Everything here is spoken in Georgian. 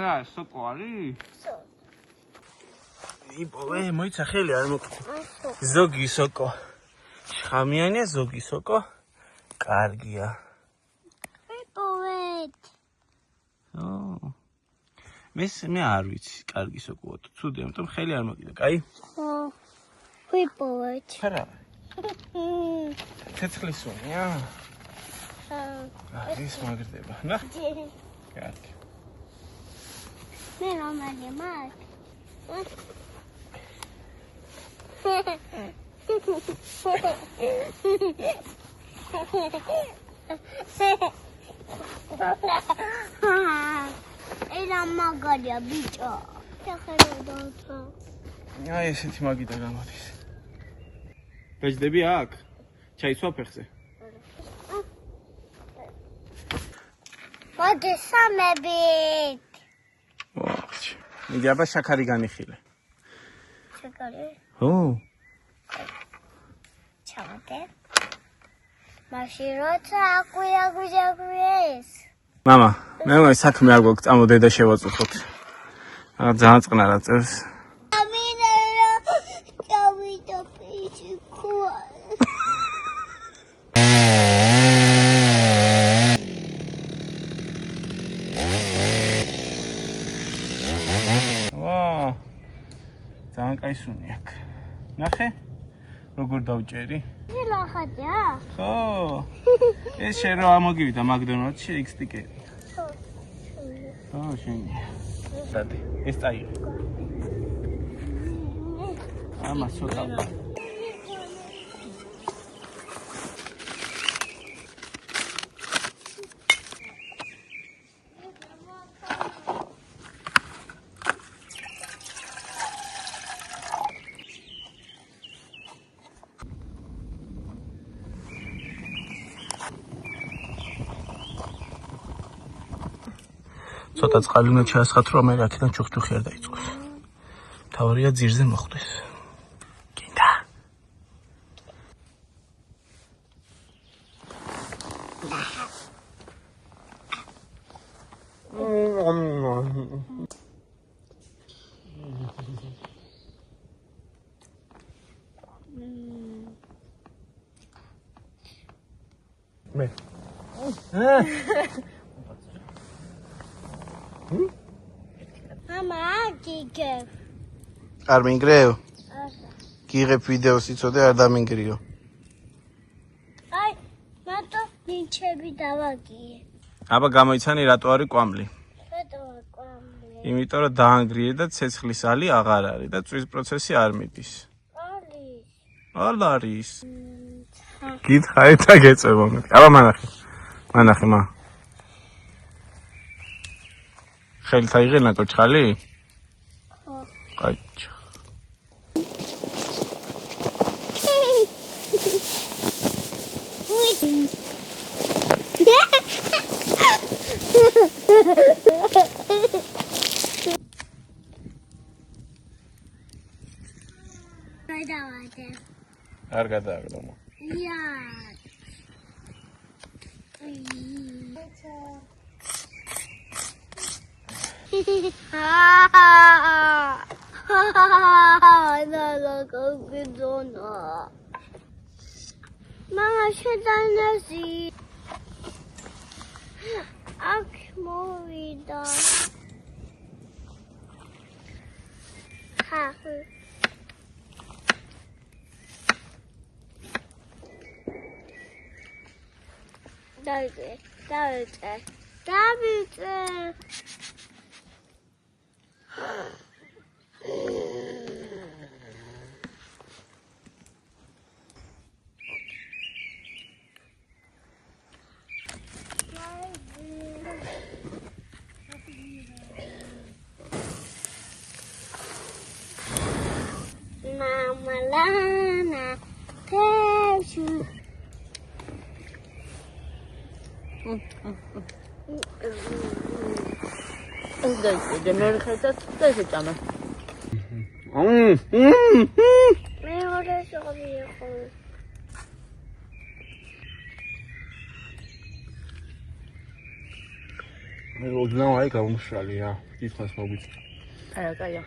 რა, სოკო არის? იპოვე, მოიცა ხელი არ მოკეთე. ზოგი სოკო. შხამიანია ზოგი სოკო. კარგია. ვიპოვეთ. მე არ ვიცი, კარგი სოკოა, ცუდი, ამიტომ ხელი არ მოკიდა, კაი? ვიპოვეთ. არა. ცეცხლის უნია? ის მაგრდება. ნახე. კარგი. მე რომელი მაგ? ენა მაგარია ბიჭო. შეხედავთ. აი ესეთი მაგიდა გამოდის. ბეჭდები აქ? ჩაიცვა ფეხზე. მოდი სამებით. ვაჩი. მიდი აბა შაქარი განიხილე. შაქარი? ო. ჩავდე. მაშინ როცა აკვიაგუჟაგუეს. მამა, მე საქმე არ გვაქვს, წამო დედა შევაწუხოთ. რა ძალიან წყნარა წევს. ამინა ჩავიდა ფიში ქუა. ვა. ძალიან კაი სუნი აქვს. ნახე? როგორ დავჭერი? ლახადია? ხო. ეს შენ რა ამოგივიდა მაკდონალდსში X ტიკეტი. ხო, შენია. დადი, ეს წაიღე. ამას ცოტა. ცოტა წყალი უნდა ჩაასხათ, რომ მე აქედან ჩუხჩუხი არ დაიწყოს. თავარია ძირზე მოხვდეს. გინდა. მე. მამა, გიგებ. არ მინგრევ? გიღებ ვიდეოს იცოდე, არ დამინგრიო. აი, მარტო ნინჩები დავაგიე. აბა გამოიცანი რატო არის კვამლი? რატო კვამლი? იმიტომ რომ დაანგრიე და ცეცხლის ალი აღარ არის და წვის პროცესი არ მიდის. არ არის. გითხარი და გეწევა. აბა მანახე. მანახე მა. ხელთ აიღე ნაკოჩხალი? ხო. კაიჩ. არ გადააგდო მა. ია. Mama, შედანაზი. აქ მოვიდა. ხა. დავიწე. Mama Lana, thank you. და მე ხეთაც და შეჭამა. მე ორე შევიყო. მე ოდნავ აი გამომშრალია. დიდხანს მოგვიწევ. არა, კაია.